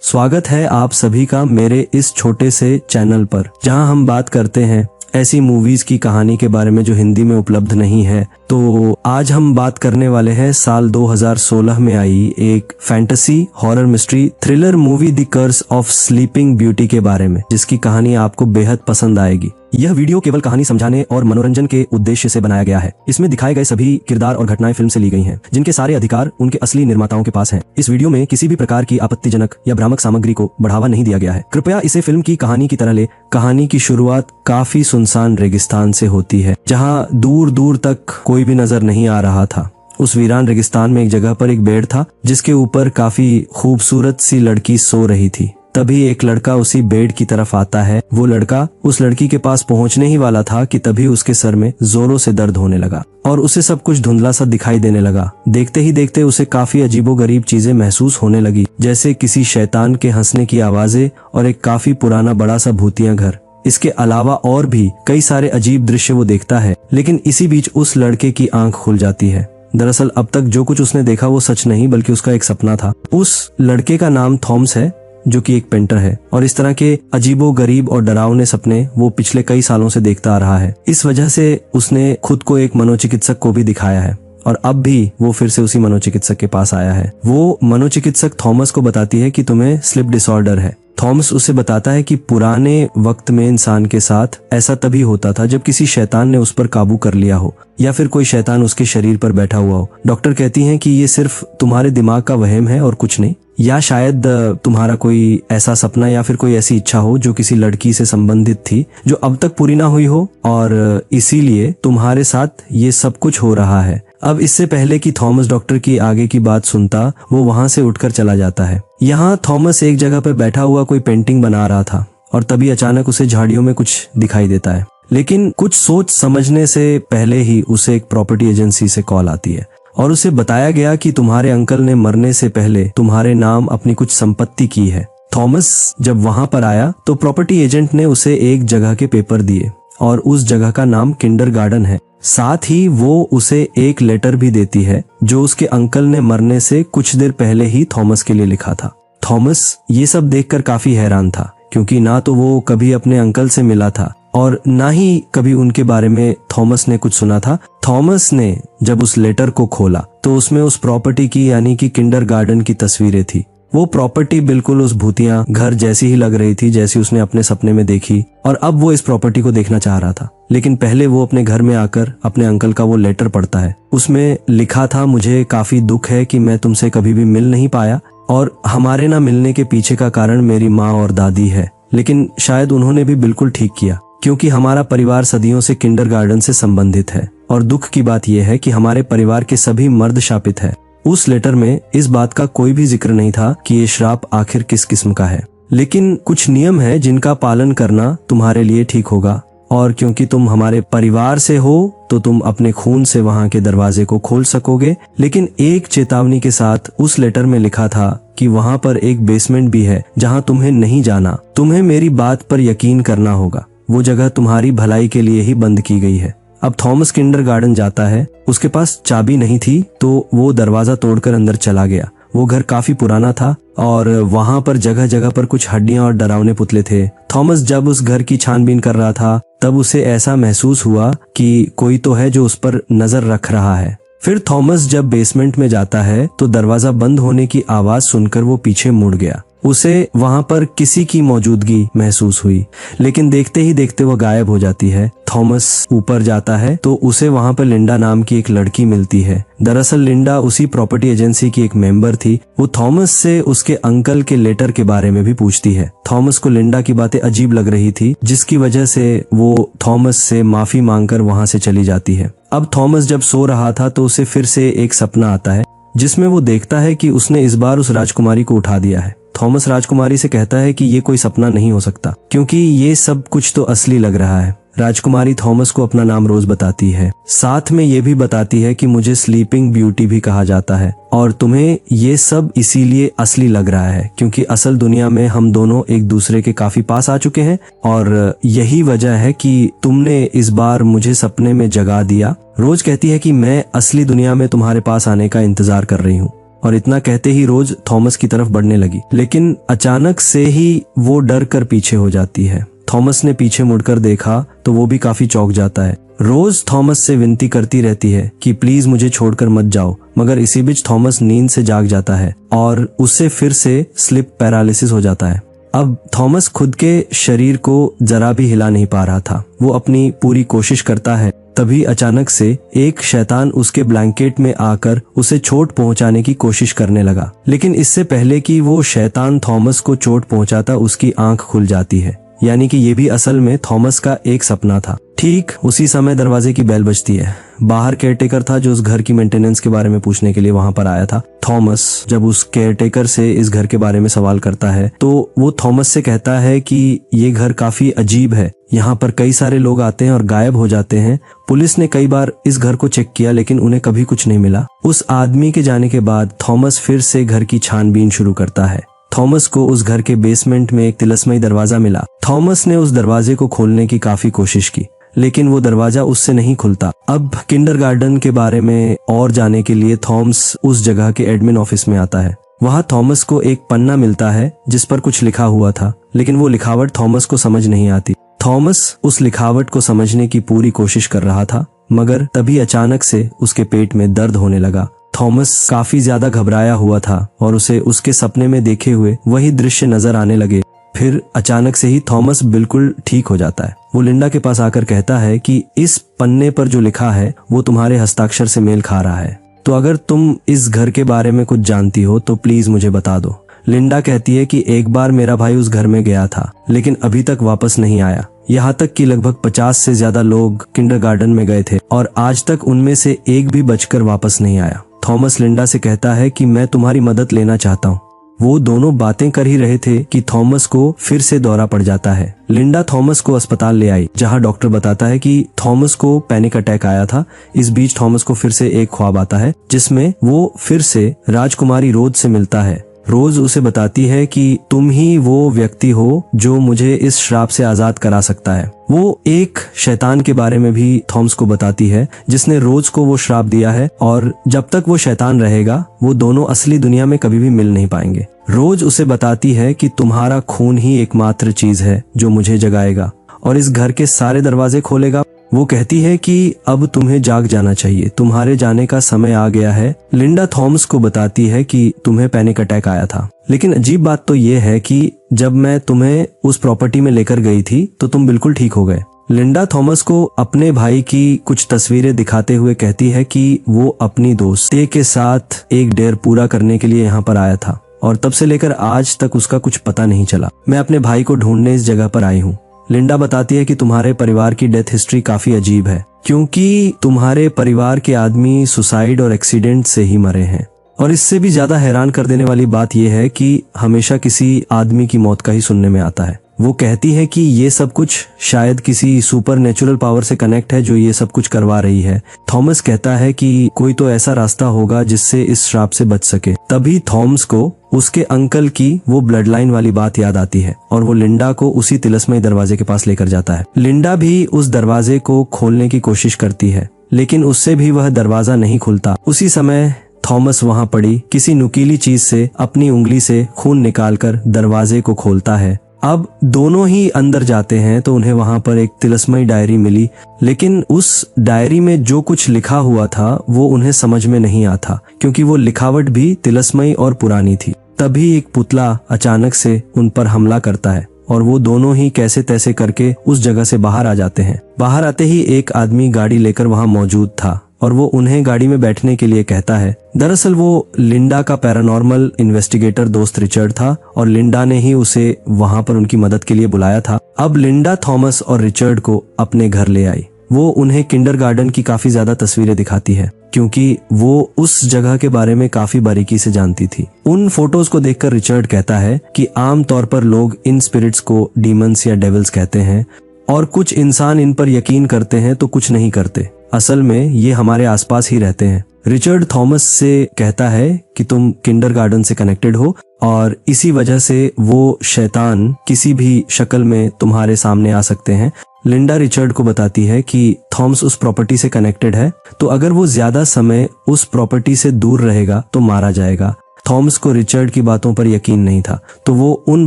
स्वागत है आप सभी का मेरे इस छोटे से चैनल पर, जहां हम बात करते हैं ऐसी मूवीज की कहानी के बारे में जो हिंदी में उपलब्ध नहीं है। तो आज हम बात करने वाले हैं साल 2016 में आई एक fantasy horror mystery thriller movie the curse of sleeping beauty के बारे में, जिसकी कहानी आपको बेहद पसंद आएगी। यह वीडियो केवल कहानी समझाने और मनोरंजन के उद्देश्य से बनाया गया है। इसमें दिखाए गए सभी किरदार और घटनाएं फिल्म से ली गई हैं, जिनके सारे अधिकार उनके असली निर्माताओं के पास हैं। इस वीडियो में किसी भी प्रकार की आपत्तिजनक या भ्रामक सामग्री को बढ़ावा नहीं दिया गया है। कृपया इसे फिल्म की कहानी की तरह ले। कहानी की शुरुआत काफी सुनसान रेगिस्तान से होती है, जहाँ दूर दूर तक कोई भी नजर नहीं आ रहा था। उस वीरान रेगिस्तान में एक जगह पर एक बेड था, जिसके ऊपर काफी खूबसूरत सी लड़की सो रही थी। तभी एक लड़का उसी बेड की तरफ आता है। वो लड़का उस लड़की के पास पहुंचने ही वाला था कि तभी उसके सर में जोरों से दर्द होने लगा और उसे सब कुछ धुंधला सा दिखाई देने लगा। देखते ही देखते उसे काफी अजीबोगरीब चीजें महसूस होने लगी, जैसे किसी शैतान के हंसने की आवाजें और एक काफी पुराना बड़ा सा भूतिया घर। इसके अलावा और भी कई सारे अजीब दृश्य वो देखता है। लेकिन इसी बीच उस लड़के की आंख खुल जाती है। दरअसल अब तक जो कुछ उसने देखा वो सच नहीं बल्कि उसका एक सपना था। उस लड़के का नाम थॉमस है, जो कि एक पेंटर है, और इस तरह के अजीबो गरीब और डरावने सपने वो पिछले कई सालों से देखता आ रहा है। इस वजह से उसने खुद को एक मनोचिकित्सक को भी दिखाया है और अब भी वो फिर से उसी मनोचिकित्सक के पास आया है। वो मनोचिकित्सक थॉमस को बताती है कि तुम्हें स्लिप डिसऑर्डर है। थॉमस उसे बताता है कि पुराने वक्त में इंसान के साथ ऐसा तभी होता था जब किसी शैतान ने उस पर काबू कर लिया हो या फिर कोई शैतान उसके शरीर पर बैठा हुआ हो। डॉक्टर कहती हैं कि ये सिर्फ तुम्हारे दिमाग का वहम है और कुछ नहीं, या शायद तुम्हारा कोई ऐसा सपना या फिर कोई ऐसी इच्छा हो जो किसी लड़की से संबंधित थी, जो अब तक पूरी ना हुई हो और इसीलिए तुम्हारे साथ ये सब कुछ हो रहा है। अब इससे पहले कि थॉमस डॉक्टर की आगे की बात सुनता, वो वहां से उठकर चला जाता है। यहाँ थॉमस एक जगह पर बैठा हुआ कोई पेंटिंग बना रहा था और तभी अचानक उसे झाड़ियों में कुछ दिखाई देता है। लेकिन कुछ सोच समझने से पहले ही उसे एक प्रॉपर्टी एजेंसी से कॉल आती है और उसे बताया गया कि तुम्हारे अंकल ने मरने से पहले तुम्हारे नाम अपनी कुछ संपत्ति की है। थॉमस जब वहां पर आया तो प्रॉपर्टी एजेंट ने उसे एक जगह के पेपर दिए और उस जगह का नाम किंडरगार्टन है। साथ ही वो उसे एक लेटर भी देती है जो उसके अंकल ने मरने से कुछ देर पहले ही थॉमस के लिए लिखा था। थॉमस ये सब देखकर काफी हैरान था, क्योंकि ना तो वो कभी अपने अंकल से मिला था और ना ही कभी उनके बारे में थॉमस ने कुछ सुना था। थॉमस ने जब उस लेटर को खोला तो उसमें उस प्रॉपर्टी की यानी कि किंडरगार्टन की तस्वीरें थी। वो प्रॉपर्टी बिल्कुल उस भूतिया घर जैसी ही लग रही थी जैसी उसने अपने सपने में देखी, और अब वो इस प्रॉपर्टी को देखना चाह रहा था। लेकिन पहले वो अपने घर में आकर अपने अंकल का वो लेटर पढ़ता है। उसमें लिखा था, मुझे काफी दुख है कि मैं तुमसे कभी भी मिल नहीं पाया और हमारे ना मिलने के पीछे का कारण मेरी माँ और दादी है। लेकिन शायद उन्होंने भी बिल्कुल ठीक किया, क्योंकि हमारा परिवार सदियों से किंडरगार्टन से संबंधित है और दुख की बात यह है कि हमारे परिवार के सभी मर्द शापित है। उस लेटर में इस बात का कोई भी जिक्र नहीं था कि ये श्राप आखिर किस किस्म का है, लेकिन कुछ नियम है जिनका पालन करना तुम्हारे लिए ठीक होगा, और क्योंकि तुम हमारे परिवार से हो तो तुम अपने खून से वहां के दरवाजे को खोल सकोगे। लेकिन एक चेतावनी के साथ उस लेटर में लिखा था कि वहां पर एक बेसमेंट भी है जहां तुम्हें नहीं जाना। तुम्हें मेरी बात पर यकीन करना होगा, वो जगह तुम्हारी भलाई के लिए ही बंद की गई है। अब थॉमस किंडरगार्टन जाता है। उसके पास चाबी नहीं थी तो वो दरवाजा तोड़कर अंदर चला गया। वो घर काफी पुराना था और वहां पर जगह जगह पर कुछ हड्डियां और डरावने पुतले थे। थॉमस जब उस घर की छानबीन कर रहा था तब उसे ऐसा महसूस हुआ कि कोई तो है जो उस पर नजर रख रहा है। फिर थॉमस जब बेसमेंट में जाता है तो दरवाजा बंद होने की आवाज सुनकर वो पीछे मुड़ गया। उसे वहां पर किसी की मौजूदगी महसूस हुई, लेकिन देखते ही देखते वो गायब हो जाती है। थॉमस ऊपर जाता है तो उसे वहां पर लिंडा नाम की एक लड़की मिलती है। दरअसल लिंडा उसी प्रॉपर्टी एजेंसी की एक मेंबर थी। वो थॉमस से उसके अंकल के लेटर के बारे में भी पूछती है। थॉमस को लिंडा की बातें अजीब लग रही थी, जिसकी वजह से वो थॉमस से माफी मांगकर वहां से चली जाती है। अब थॉमस जब सो रहा था तो उसे फिर से एक सपना आता है, जिसमें वो देखता है कि उसने इस बार उस राजकुमारी को उठा दिया है। थॉमस राजकुमारी से कहता है कि ये कोई सपना नहीं हो सकता, क्योंकि ये सब कुछ तो असली लग रहा है। राजकुमारी थॉमस को अपना नाम रोज बताती है, साथ में ये भी बताती है कि मुझे स्लीपिंग ब्यूटी भी कहा जाता है और तुम्हें ये सब इसीलिए असली लग रहा है क्योंकि असल दुनिया में हम दोनों एक दूसरे के काफी पास आ चुके हैं और यही वजह है कि तुमने इस बार मुझे सपने में जगा दिया। रोज कहती है कि मैं असली दुनिया में तुम्हारे पास आने का इंतजार कर रही हूँ। और इतना कहते ही रोज थॉमस की तरफ बढ़ने लगी, लेकिन अचानक से ही वो डर कर पीछे हो जाती है। थॉमस ने पीछे मुड़कर देखा तो वो भी काफी चौंक जाता है। रोज थॉमस से विनती करती रहती है कि प्लीज मुझे छोड़कर मत जाओ, मगर इसी बीच थॉमस नींद से जाग जाता है और उससे फिर से स्लिप पैरालिसिस हो जाता है। अब थॉमस खुद के शरीर को जरा भी हिला नहीं पा रहा था। वो अपनी पूरी कोशिश करता है, तभी अचानक से एक शैतान उसके ब्लैंकेट में आकर उसे चोट पहुंचाने की कोशिश करने लगा, लेकिन इससे पहले कि वो शैतान थॉमस को चोट पहुंचाता उसकी आंख खुल जाती है, यानी कि ये भी असल में थॉमस का एक सपना था। ठीक उसी समय दरवाजे की बेल बजती है। बाहर केयरटेकर था जो उस घर की मेंटेनेंस के बारे में पूछने के लिए वहां पर आया था। थॉमस जब उस केयरटेकर से इस घर के बारे में सवाल करता है तो वो थॉमस से कहता है कि ये घर काफी अजीब है, यहाँ पर कई सारे लोग आते हैं और गायब हो जाते हैं। पुलिस ने कई बार इस घर को चेक किया लेकिन उन्हें कभी कुछ नहीं मिला। उस आदमी के जाने के बाद थॉमस फिर से घर की छानबीन शुरू करता है। थॉमस को उस घर के बेसमेंट में एक तिलस्मयी दरवाजा मिला। थॉमस ने उस दरवाजे को खोलने की काफी कोशिश की, लेकिन वो दरवाजा उससे नहीं खुलता। अब किंडरगार्टन के बारे में और जाने के लिए थॉमस उस जगह के एडमिन ऑफिस में आता है। वहाँ थॉमस को एक पन्ना मिलता है जिस पर कुछ लिखा हुआ था, लेकिन वो लिखावट थॉमस को समझ नहीं आती। थॉमस उस लिखावट को समझने की पूरी कोशिश कर रहा था, मगर तभी अचानक से उसके पेट में दर्द होने लगा। थॉमस काफी ज्यादा घबराया हुआ था और उसे उसके सपने में देखे हुए वही दृश्य नजर आने लगे। फिर अचानक से ही थॉमस बिल्कुल ठीक हो जाता है। वो लिंडा के पास आकर कहता है कि इस पन्ने पर जो लिखा है वो तुम्हारे हस्ताक्षर से मेल खा रहा है, तो अगर तुम इस घर के बारे में कुछ जानती हो तो प्लीज मुझे बता दो। लिंडा कहती है कि एक बार मेरा भाई उस घर में गया था लेकिन अभी तक वापस नहीं आया। यहाँ तक कि लगभग 50 से ज्यादा लोग किंडरगार्टन में गए थे और आज तक उनमें से एक भी बचकर वापस नहीं आया। थॉमस लिंडा से कहता है कि मैं तुम्हारी मदद लेना चाहता हूँ। वो दोनों बातें कर ही रहे थे कि थॉमस को फिर से दौरा पड़ जाता है। लिंडा थॉमस को अस्पताल ले आई, जहां डॉक्टर बताता है कि थॉमस को पैनिक अटैक आया था। इस बीच थॉमस को फिर से एक ख्वाब आता है जिसमें वो फिर से राजकुमारी रोज से मिलता है। रोज उसे बताती है कि तुम ही वो व्यक्ति हो जो मुझे इस श्राप से आजाद करा सकता है। वो एक शैतान के बारे में भी थॉमस को बताती है जिसने रोज को वो श्राप दिया है और जब तक वो शैतान रहेगा वो दोनों असली दुनिया में कभी भी मिल नहीं पाएंगे। रोज उसे बताती है कि तुम्हारा खून ही एकमात्र चीज है जो मुझे जगाएगा और इस घर के सारे दरवाजे खोलेगा। वो कहती है कि अब तुम्हें जाग जाना चाहिए, तुम्हारे जाने का समय आ गया है। लिंडा थॉमस को बताती है कि तुम्हें पैनिक अटैक आया था, लेकिन अजीब बात तो ये है कि जब मैं तुम्हें उस प्रॉपर्टी में लेकर गई थी तो तुम बिल्कुल ठीक हो गए। लिंडा थॉमस को अपने भाई की कुछ तस्वीरें दिखाते हुए कहती है कि वो अपनी दोस्ती के साथ एक डेयर पूरा करने के लिए यहाँ पर आया था और तब से लेकर आज तक उसका कुछ पता नहीं चला। मैं अपने भाई को ढूंढने इस जगह पर आई हूँ। लिंडा बताती है कि तुम्हारे परिवार की डेथ हिस्ट्री काफी अजीब है, क्योंकि तुम्हारे परिवार के आदमी सुसाइड और एक्सीडेंट से ही मरे हैं। और इससे भी ज्यादा हैरान कर देने वाली बात यह है कि हमेशा किसी आदमी की मौत का ही सुनने में आता है। वो कहती है कि ये सब कुछ शायद किसी सुपर नेचुरल पावर से कनेक्ट है जो ये सब कुछ करवा रही है। थॉमस कहता है कि कोई तो ऐसा रास्ता होगा जिससे इस श्राप से बच सके। तभी थॉमस को उसके अंकल की वो ब्लड लाइन वाली बात याद आती है और वो लिंडा को उसी तिलस्मयी दरवाजे के पास लेकर जाता है। लिंडा भी उस दरवाजे को खोलने की कोशिश करती है, लेकिन उससे भी वह दरवाजा नहीं खुलता। उसी समय थॉमस वहां पड़ी किसी नुकीली चीज से अपनी उंगली से खून निकालकर दरवाजे को खोलता है। अब दोनों ही अंदर जाते हैं तो उन्हें वहां पर एक तिलस्मयी डायरी मिली, लेकिन उस डायरी में जो कुछ लिखा हुआ था वो उन्हें समझ में नहीं आता, क्योंकि वो लिखावट भी तिलस्मयी और पुरानी थी। तभी एक पुतला अचानक से उन पर हमला करता है और वो दोनों ही कैसे तैसे करके उस जगह से बाहर आ जाते हैं। बाहर आते ही एक आदमी गाड़ी लेकर वहां मौजूद था और वो उन्हें गाड़ी में बैठने के लिए कहता है। दरअसल वो लिंडा का पैरानॉर्मल इन्वेस्टिगेटर दोस्त रिचर्ड था और लिंडा ने ही उसे वहां पर उनकी मदद के लिए बुलाया था। अब लिंडा थॉमस और रिचर्ड को अपने घर ले आई। वो उन्हें किंडरगार्टन की काफी ज्यादा तस्वीरें दिखाती है, क्योंकि वो उस जगह के बारे में काफी बारीकी से जानती थी। उन फोटोज को देखकर रिचर्ड कहता है कि आमतौर पर लोग इन स्पिरिट्स को डीमंस या डेविल्स कहते हैं और कुछ इंसान इन पर यकीन करते हैं तो कुछ नहीं करते। असल में ये हमारे आसपास ही रहते हैं। रिचर्ड थॉमस से कहता है कि तुम किंडरगार्टन से कनेक्टेड हो और इसी वजह से वो शैतान किसी भी शक्ल में तुम्हारे सामने आ सकते हैं। लिंडा रिचर्ड को बताती है कि थॉमस उस प्रॉपर्टी से कनेक्टेड है, तो अगर वो ज्यादा समय उस प्रॉपर्टी से दूर रहेगा तो मारा जाएगा। थॉमस को रिचर्ड की बातों पर यकीन नहीं था, तो वो उन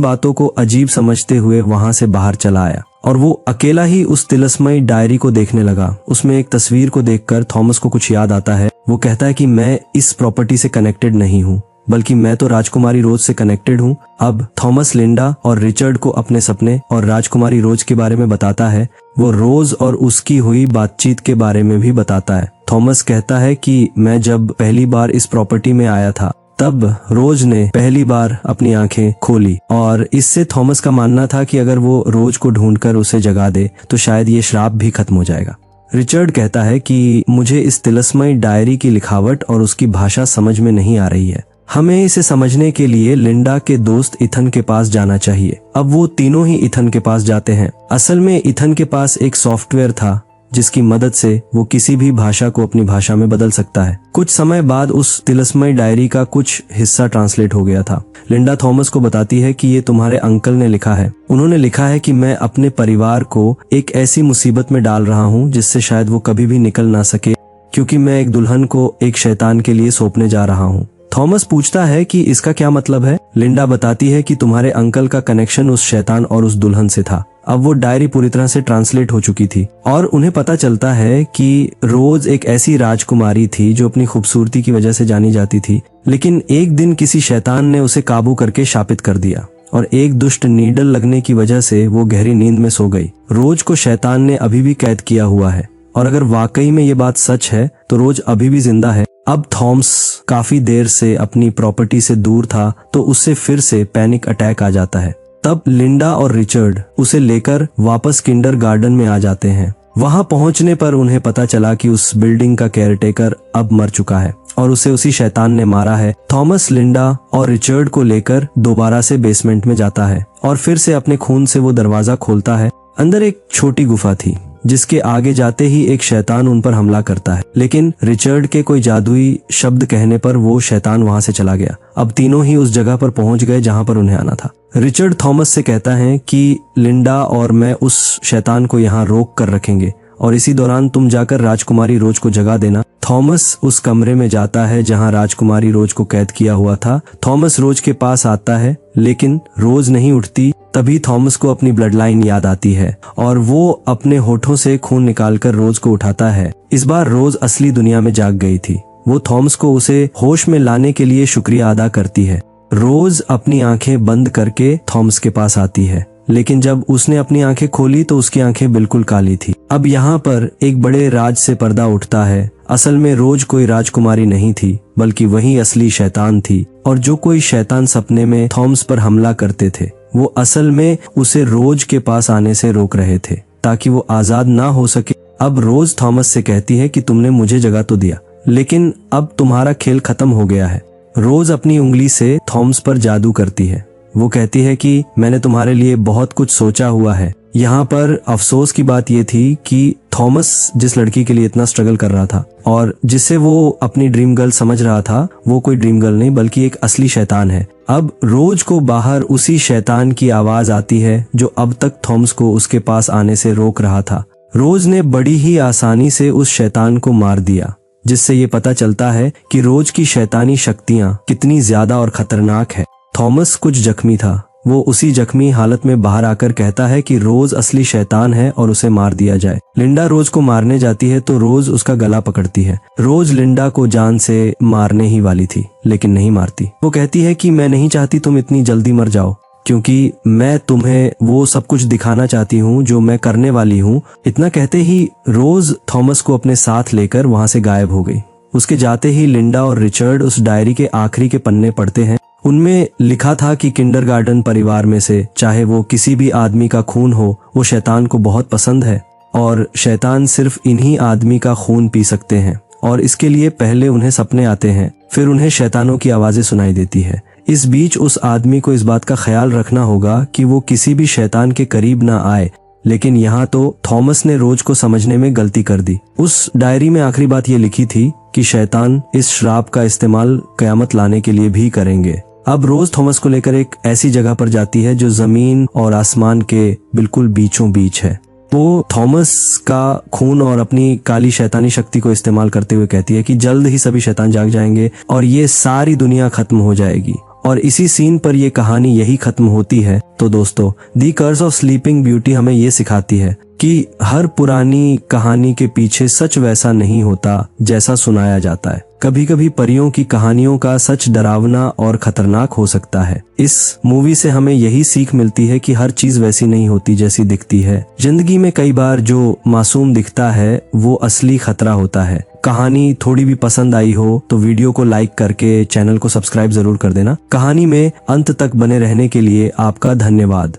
बातों को अजीब समझते हुए वहां से बाहर चला आया और वो अकेला ही उस तिलस्मयी डायरी को देखने लगा। उसमें एक तस्वीर को देखकर थॉमस को कुछ याद आता है। वो कहता है कि मैं इस प्रॉपर्टी से कनेक्टेड नहीं हूँ, बल्कि मैं तो राजकुमारी रोज से कनेक्टेड हूँ। अब थॉमस लिंडा और रिचर्ड को अपने सपने और राजकुमारी रोज के बारे में बताता है। वो रोज और उसकी हुई बातचीत के बारे में भी बताता है। थॉमस कहता है कि मैं जब पहली बार इस प्रॉपर्टी में आया था तब रोज ने पहली बार अपनी आंखें खोली, और इससे थॉमस का मानना था कि अगर वो रोज को ढूंढकर उसे जगा दे तो शायद ये श्राप भी खत्म हो जाएगा। रिचर्ड कहता है कि मुझे इस तिलस्मयी डायरी की लिखावट और उसकी भाषा समझ में नहीं आ रही है। हमें इसे समझने के लिए लिंडा के दोस्त इथन के पास जाना चाहिए। अब वो तीनों ही इथन के पास जाते हैं। असल में इथन के पास एक सॉफ्टवेयर था जिसकी मदद से वो किसी भी भाषा को अपनी भाषा में बदल सकता है। कुछ समय बाद उस तिलस्मयी डायरी का कुछ हिस्सा ट्रांसलेट हो गया था। लिंडा थॉमस को बताती है कि ये तुम्हारे अंकल ने लिखा है। उन्होंने लिखा है कि मैं अपने परिवार को एक ऐसी मुसीबत में डाल रहा हूँ जिससे शायद वो कभी भी निकल ना सके, क्योंकि मैं एक दुल्हन को एक शैतान के लिए सौंपने जा रहा हूँ। थॉमस पूछता है कि इसका क्या मतलब है। लिंडा बताती है कि तुम्हारे अंकल का कनेक्शन उस शैतान और उस दुल्हन से था। अब वो डायरी पूरी तरह से ट्रांसलेट हो चुकी थी और उन्हें पता चलता है कि रोज एक ऐसी राजकुमारी थी जो अपनी खूबसूरती की वजह से जानी जाती थी, लेकिन एक दिन किसी शैतान ने उसे काबू करके शापित कर दिया और एक दुष्ट नीडल लगने की वजह से वो गहरी नींद में सो गई। रोज को शैतान ने अभी भी कैद किया हुआ है, और अगर वाकई में ये बात सच है तो रोज अभी भी जिंदा है। अब थॉमस काफी देर से अपनी प्रॉपर्टी से दूर था, तो उससे फिर से पैनिक अटैक आ जाता है। तब लिंडा और रिचर्ड उसे लेकर वापस किंडरगार्टन में आ जाते हैं। वहां पहुंचने पर उन्हें पता चला कि उस बिल्डिंग का केयरटेकर अब मर चुका है और उसे उसी शैतान ने मारा है। थॉमस लिंडा और रिचर्ड को लेकर दोबारा से बेसमेंट में जाता है और फिर से अपने खून से वो दरवाजा खोलता है। अंदर एक छोटी गुफा थी जिसके आगे जाते ही एक शैतान उन पर हमला करता है, लेकिन रिचर्ड के कोई जादुई शब्द कहने पर वो शैतान वहां से चला गया। अब तीनों ही उस जगह पर पहुंच गए जहां पर उन्हें आना था। रिचर्ड थॉमस से कहता है कि लिंडा और मैं उस शैतान को यहाँ रोक कर रखेंगे और इसी दौरान तुम जाकर राजकुमारी रोज को जगा देना। थॉमस उस कमरे में जाता है जहां राजकुमारी रोज को कैद किया हुआ था। थॉमस रोज के पास आता है, लेकिन रोज नहीं उठती। तभी थॉमस को अपनी ब्लड लाइन याद आती है और वो अपने होठों से खून निकालकर रोज को उठाता है। इस बार रोज असली दुनिया में जाग गई थी। वो थॉमस को उसे होश में लाने के लिए शुक्रिया अदा करती है। रोज अपनी आंखें बंद करके थॉमस के पास आती है, लेकिन जब उसने अपनी आंखें खोली तो उसकी आंखें बिल्कुल काली थी। अब यहाँ पर एक बड़े राज से पर्दा उठता है। असल में रोज कोई राजकुमारी नहीं थी, बल्कि वही असली शैतान थी, और जो कोई शैतान सपने में थॉमस पर हमला करते थे वो असल में उसे रोज के पास आने से रोक रहे थे ताकि वो आजाद ना हो सके। अब रोज थॉमस से कहती है कि तुमने मुझे जगह तो दिया, लेकिन अब तुम्हारा खेल खत्म हो गया है। रोज अपनी उंगली से थॉमस पर जादू करती है। वो कहती है कि मैंने तुम्हारे लिए बहुत कुछ सोचा हुआ है। यहाँ पर अफसोस की बात ये थी कि थॉमस जिस लड़की के लिए इतना स्ट्रगल कर रहा था और जिसे वो अपनी ड्रीम गर्ल समझ रहा था, वो कोई ड्रीम गर्ल नहीं बल्कि एक असली शैतान है। अब रोज को बाहर उसी शैतान की आवाज आती है जो अब तक थॉमस को उसके पास आने से रोक रहा था। रोज ने बड़ी ही आसानी से उस शैतान को मार दिया, जिससे ये पता चलता है कि रोज की शैतानी शक्तियां कितनी ज्यादा और खतरनाक है। थॉमस कुछ जख्मी था। वो उसी जख्मी हालत में बाहर आकर कहता है कि रोज असली शैतान है और उसे मार दिया जाए। लिंडा रोज को मारने जाती है तो रोज उसका गला पकड़ती है। रोज लिंडा को जान से मारने ही वाली थी, लेकिन नहीं मारती। वो कहती है कि मैं नहीं चाहती तुम इतनी जल्दी मर जाओ, क्योंकि मैं तुम्हें वो सब कुछ दिखाना चाहती हूँ जो मैं करने वाली हूँ। इतना कहते ही रोज थॉमस को अपने साथ लेकर वहां से गायब हो गई। उसके जाते ही लिंडा और रिचर्ड उस डायरी के आखिरी के पन्ने पढ़ते हैं। उनमें लिखा था कि किंडरगार्टन परिवार में से चाहे वो किसी भी आदमी का खून हो, वो शैतान को बहुत पसंद है और शैतान सिर्फ इन्हीं आदमी का खून पी सकते हैं, और इसके लिए पहले उन्हें सपने आते हैं, फिर उन्हें शैतानों की आवाजें सुनाई देती है। इस बीच उस आदमी को इस बात का ख्याल रखना होगा कि वो किसी भी शैतान के करीब ना आए, लेकिन यहाँ तो थॉमस ने रोज को समझने में गलती कर दी। उस डायरी में आखिरी बात ये लिखी थी कि शैतान इस श्राप का इस्तेमाल कयामत लाने के लिए भी करेंगे। अब रोज थॉमस को लेकर एक ऐसी जगह पर जाती है जो जमीन और आसमान के बिल्कुल बीचों बीच है। वो थॉमस का खून और अपनी काली शैतानी शक्ति को इस्तेमाल करते हुए कहती है कि जल्द ही सभी शैतान जाग जाएंगे और ये सारी दुनिया खत्म हो जाएगी। और इसी सीन पर ये कहानी यही खत्म होती है। तो दोस्तों, दी कर्स ऑफ स्लीपिंग ब्यूटी हमें ये सिखाती है कि हर पुरानी कहानी के पीछे सच वैसा नहीं होता जैसा सुनाया जाता है। कभी कभी परियों की कहानियों का सच डरावना और खतरनाक हो सकता है। इस मूवी से हमें यही सीख मिलती है कि हर चीज वैसी नहीं होती जैसी दिखती है। जिंदगी में कई बार जो मासूम दिखता है वो असली खतरा होता है। कहानी थोड़ी भी पसंद आई हो तो वीडियो को लाइक करके चैनल को सब्सक्राइब जरूर कर देना। कहानी में अंत तक बने रहने के लिए आपका धन्यवाद।